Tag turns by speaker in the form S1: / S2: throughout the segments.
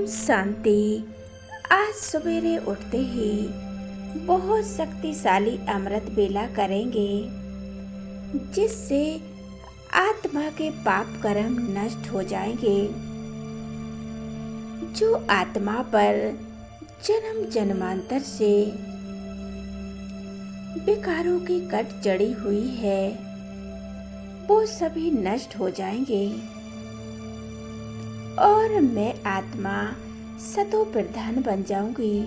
S1: शांति। आज सवेरे उठते ही बहुत शक्तिशाली अमृत बेला करेंगे, जिससे आत्मा के पाप कर्म नष्ट हो जाएंगे। जो आत्मा पर जन्म जन्मांतर से विकारों की कट चढ़ी हुई है, वो सभी नष्ट हो जाएंगे और मैं आत्मा सतो प्रधान बन जाऊंगी।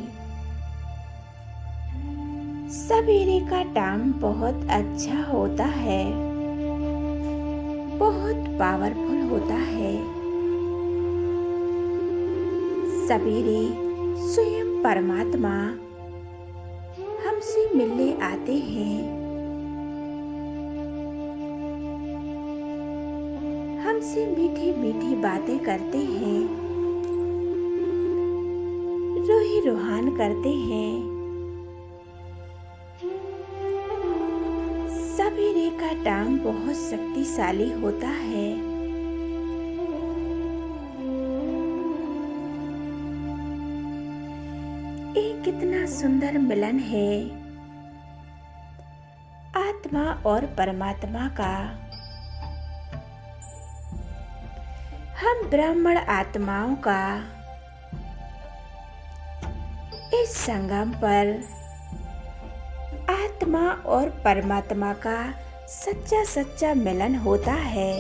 S1: सवेरे का टाइम बहुत अच्छा होता है, बहुत पावरफुल होता है। सवेरे स्वयं परमात्मा हमसे मिलने आते हैं, हमसे मीठी मीठी बातें करते हैं, रूही रूहान करते हैं। सवेरे का टाइम बहुत शक्तिशाली होता है। एक कितना सुंदर मिलन है आत्मा और परमात्मा का। हम ब्राह्मण आत्माओं का इस संगम पर आत्मा और परमात्मा का सच्चा सच्चा मिलन होता है।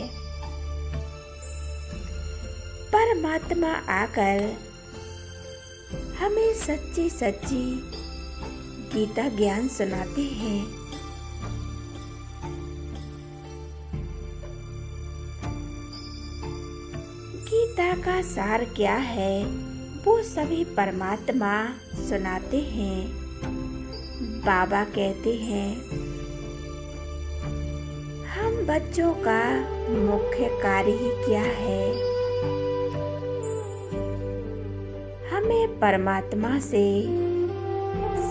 S1: परमात्मा आकर हमें सच्ची सच्ची गीता ज्ञान सुनाते हैं। गीता का सार क्या है, वो सभी परमात्मा सुनाते हैं। बाबा कहते हैं, हम बच्चों का मुख्य कार्य ही क्या है, हमें परमात्मा से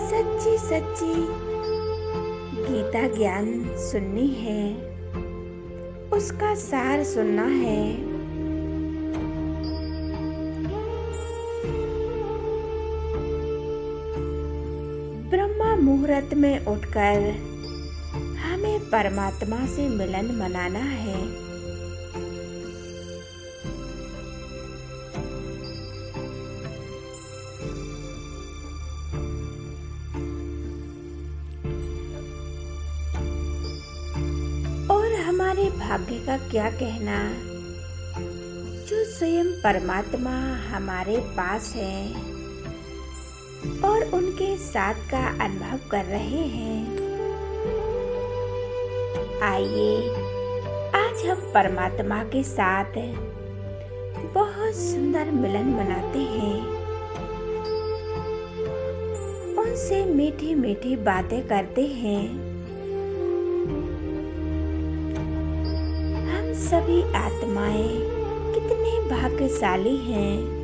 S1: सच्ची सच्ची गीता ज्ञान सुननी है, उसका सार सुनना है। ब्रह्मा मुहूर्त में उठकर हमें परमात्मा से मिलन मनाना है। और हमारे भाग्य का क्या कहना, जो स्वयं परमात्मा हमारे पास है और उनके साथ का अनुभव कर रहे हैं। आइए आज हम परमात्मा के साथ बहुत सुंदर मिलन मनाते हैं, उनसे मीठी मीठी बातें करते हैं। हम सभी आत्माएं कितने भाग्यशाली हैं।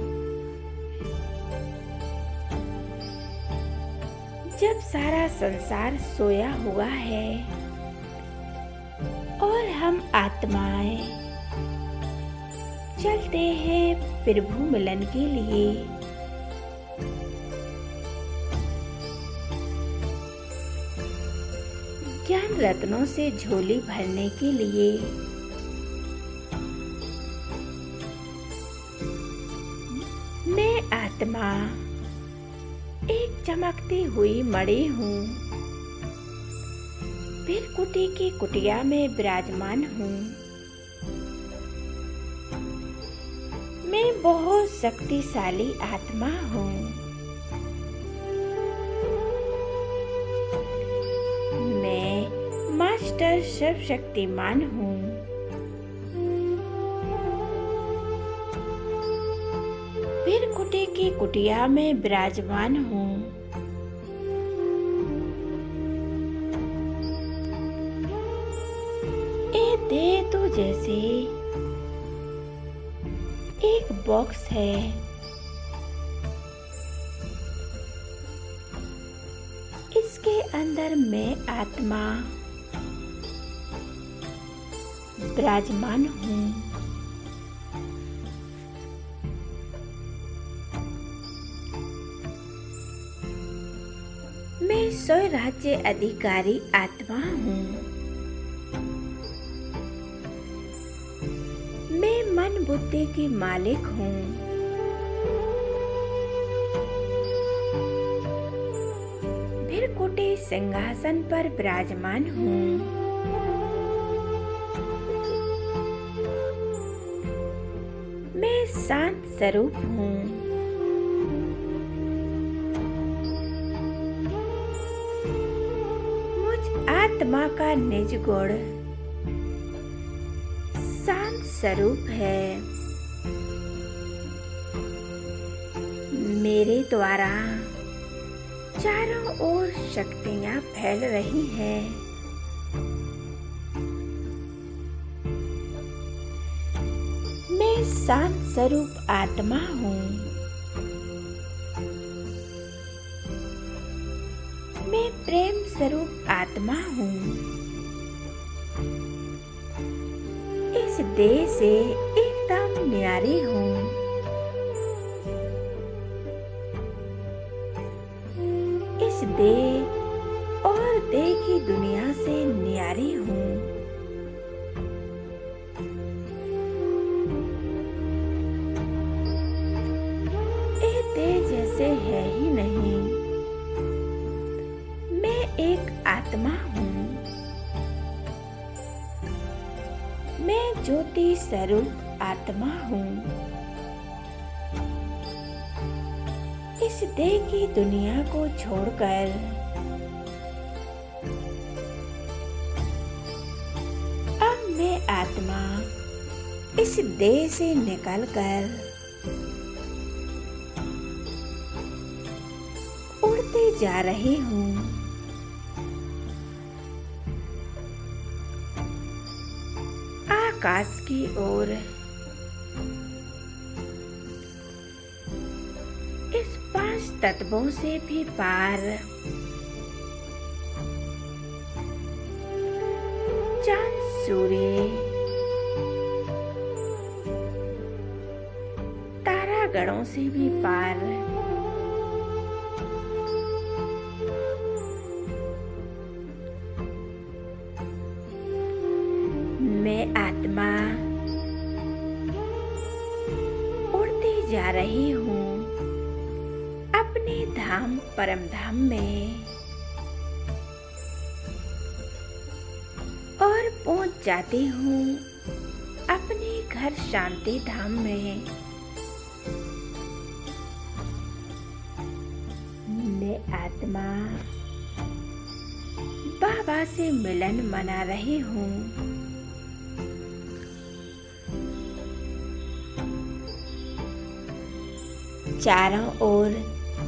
S1: जब सारा संसार सोया हुआ है और हम आत्माएं चलते हैं प्रभु मिलन के लिए। ज्ञान रत्नों से झोली भरने के लिए। मैं आत्मा एक चमकती हुई मणि हूँ, फिर कुटी की कुटिया में विराजमान हूँ। मैं बहुत शक्तिशाली आत्मा हूँ। मैं मास्टर सर्वशक्तिमान हूँ। फिर कुटी की कुटिया में विराजमान हूँ। ये देह तो जैसे एक बॉक्स है, इसके अंदर मैं आत्मा विराजमान हूँ। स्वराज्य अधिकारी आत्मा हूँ। मैं मन बुद्धि की मालिक हूँ। भृकुटी सिंहासन पर विराजमान हूँ। मैं शांत स्वरूप हूँ। मुझ आत्मा का निज गुण शांत स्वरूप है। मेरे द्वारा चारों ओर शक्तियाँ फैल रही हैं। मैं शांत स्वरूप आत्मा हूँ। मैं प्रेम स्वरूप आत्मा हूँ। इस देह से एकदम न्यारी हूँ। इस देह और देह की दुनिया से न्यारी हूँ। ये देह जैसे है ही नहीं। मैं एक आत्मा हूँ। मैं ज्योति स्वरूप आत्मा हूँ। इस देह की दुनिया को छोड़कर अब मैं आत्मा इस देह से निकलकर उड़ते जा रही हूँ। आकाश की ओर। इस 5 तत्वों से भी पार चांद सूर्य तारागणों से भी पार मैं आत्मा उड़ती जा रही हूँ अपने धाम परम धाम में और पहुँच जाती हूँ अपने घर शांति धाम में। मैं आत्मा बाबा से मिलन मना रही हूँ। चारों ओर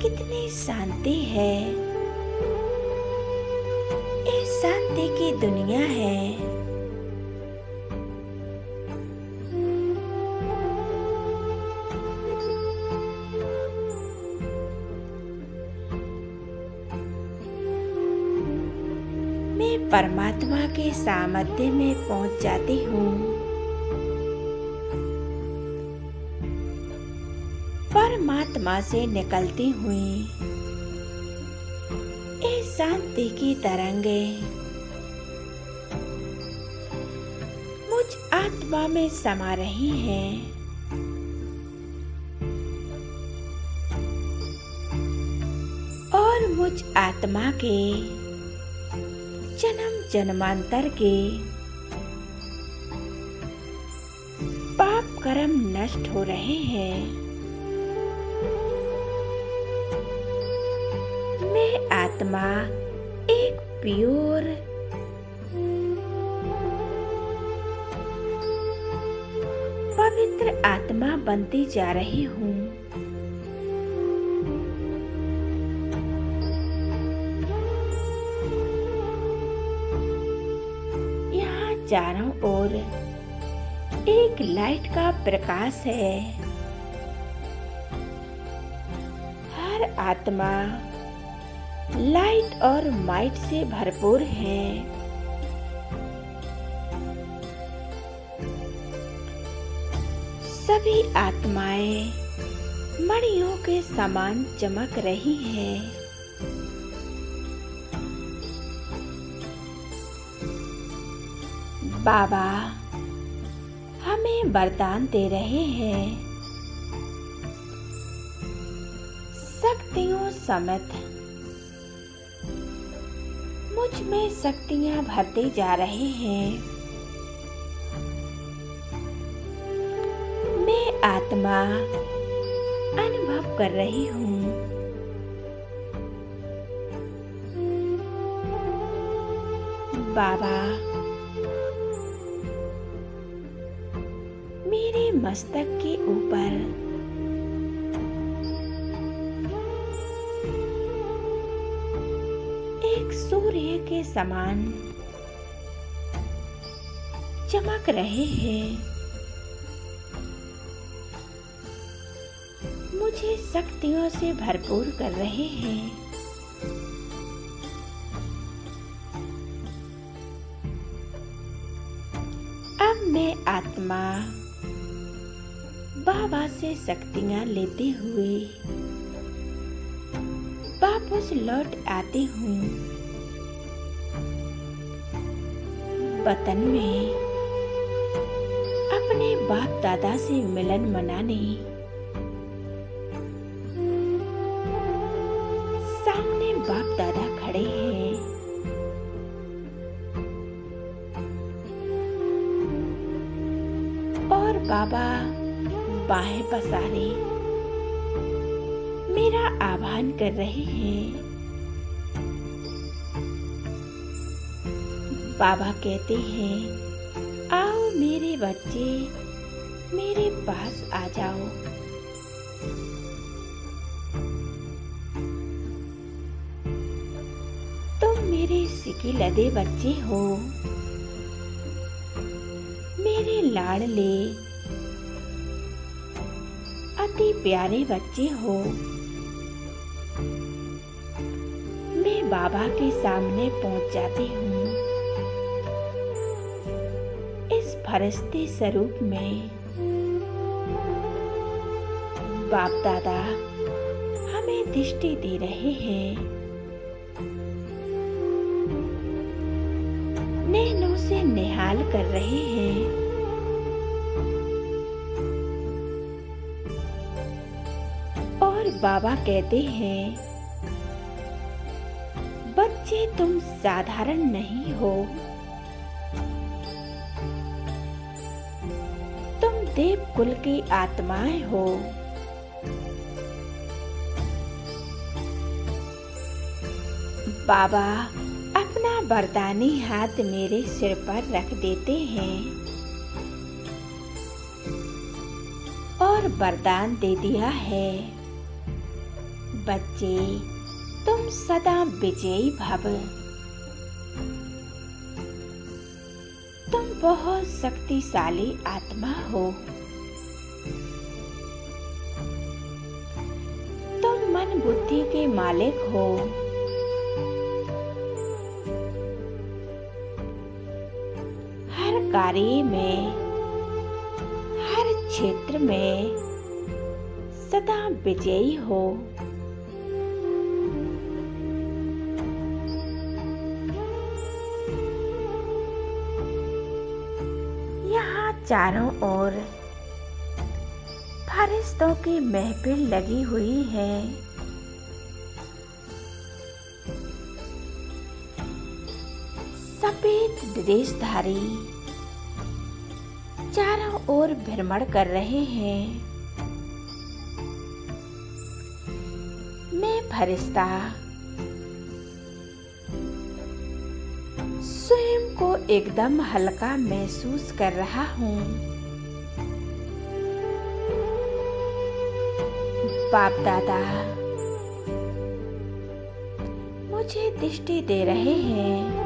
S1: कितनी शांति है। ये शांति की दुनिया है। मैं परमात्मा के सामर्थ्य में पहुंच जाती हूँ। परमात्मा से निकलती हुई इस शांति की तरंगे मुझ आत्मा में समा रही हैं। और मुझ आत्मा के जन्म जन्मांतर के पाप कर्म नष्ट हो रहे हैं। मैं आत्मा एक प्योर पवित्र आत्मा बनती जा रही हूँ। यहाँ चारों ओर एक लाइट का प्रकाश है। हर आत्मा लाइट और माइट से भरपूर है। सभी आत्माएं मणियों के समान चमक रही हैं। बाबा हमें वरदान दे रहे हैं, शक्तियों समेत मुझ में शक्तियां भरते जा रहे हैं। मैं आत्मा अनुभव कर रही हूँ। बाबा मेरे मस्तक के ऊपर एक सूर्य के समान चमक रहे हैं। मुझे शक्तियों से भरपूर कर रहे हैं। अब मैं आत्मा बाबा से शक्तियां लेते हुए वापस लौट आती हूँ वतन में, अपने बाप दादा से मिलन मनाने। सामने बाप दादा खड़े हैं। और बाबा बाहें पसारे मेरा आह्वान कर रहे हैं। बाबा कहते हैं, आओ मेरे बच्चे, मेरे पास आ जाओ। तुम मेरे सिके लदे बच्चे हो, मेरे लाडले अति प्यारे बच्चे हो। मैं बाबा के सामने पहुंच जाती हूँ। इस फरिश्ते स्वरूप में बाप दादा हमें दृष्टि दे रहे हैं। नैनों से निहाल कर रहे हैं। और बाबा कहते हैं, बच्चे तुम साधारण नहीं हो, तुम देव कुल की आत्माएं हो। बाबा अपना वरदानी हाथ मेरे सिर पर रख देते हैं और वरदान दे दिया है, बच्चे तुम सदा विजयी भव। तुम बहुत शक्तिशाली आत्मा हो। तुम मन बुद्धि के मालिक हो। हर कार्य में, हर क्षेत्र में सदा विजयी हो। यहाँ चारों ओर फरिश्तों की महफिल लगी हुई है। सफेद ड्रेसधारी चारों ओर भ्रमण कर रहे हैं। मैं फरिश्ता स्वयं को एकदम हल्का महसूस कर रहा हूँ। बाप दादा मुझे दृष्टि दे रहे हैं।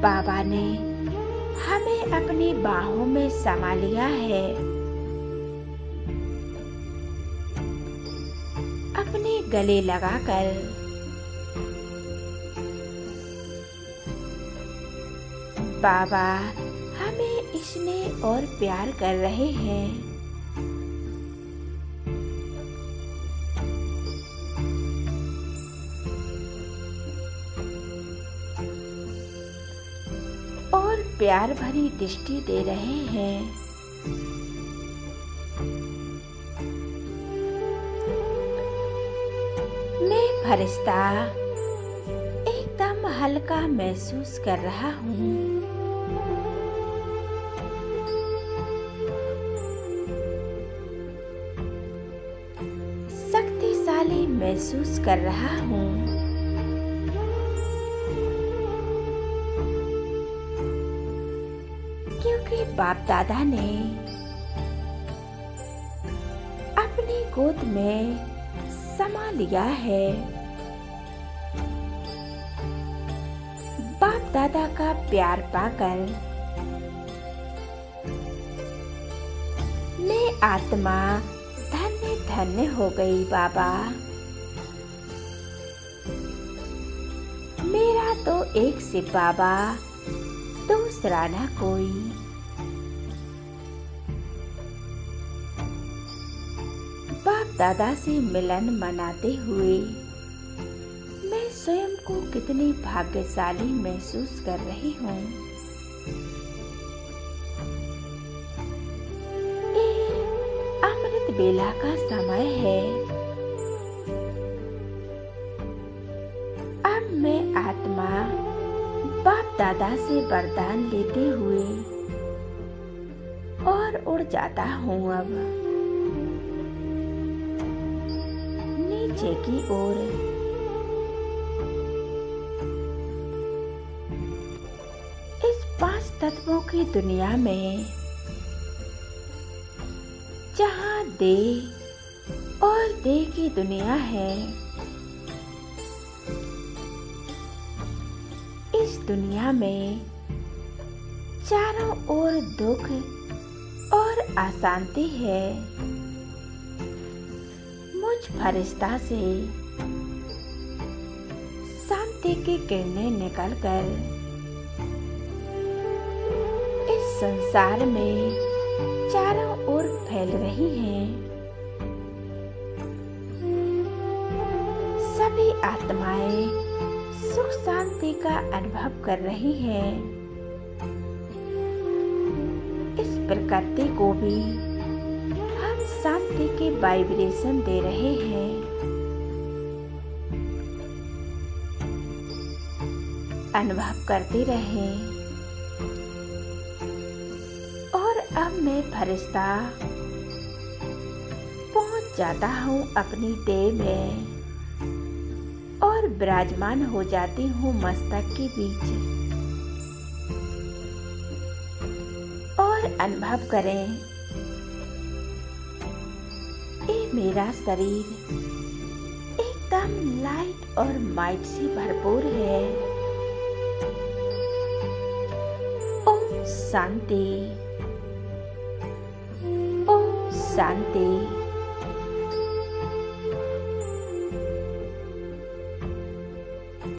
S1: बाबा ने हमें अपनी बाहों में समा लिया है। अपने गले लगाकर बाबा हमें स्नेह और प्यार कर रहे हैं। प्यार भरी दृष्टि दे रहे हैं। मैं फरिश्ता एकदम हल्का महसूस कर रहा हूँ। शक्तिशाली महसूस कर रहा हूँ। क्योंकि बाप दादा ने अपनी गोद में समा लिया है। बाप दादा का प्यार पाकर मैं आत्मा धन्य धन्य हो गई। बाबा, मेरा तो एक से बाबा, दूसरा ना कोई। बाप दादा से मिलन मनाते हुए मैं स्वयं को कितनी भाग्यशाली महसूस कर रही हूँ। ये अमृत बेला का समय है। अब मैं आत्मा बाप दादा से वरदान लेते हुए और उड़ जाता हूँ। अब नीचे की ओर इस 5 तत्वों की दुनिया में, जहाँ दे और दे की दुनिया है, इस दुनिया में चारों ओर दुख और अशांति है। मुझ फरिश्ता से शांति की किरणें निकलकर इस संसार में चारों ओर फैल रही हैं। सभी आत्माएं सुख शांति का अनुभव कर रही हैं। इस प्रकृति को भी हम शांति के वाइब्रेशन दे रहे हैं। अनुभव करते रहें। और अब मैं फरिश्ता पहुंच जाता हूँ अपनी देह में और विराजमान हो जाती हूँ मस्तक के बीच। और अनुभव करें, ये मेरा शरीर एकदम लाइट और माइट से भरपूर है। ओम शांति, ओम शांति।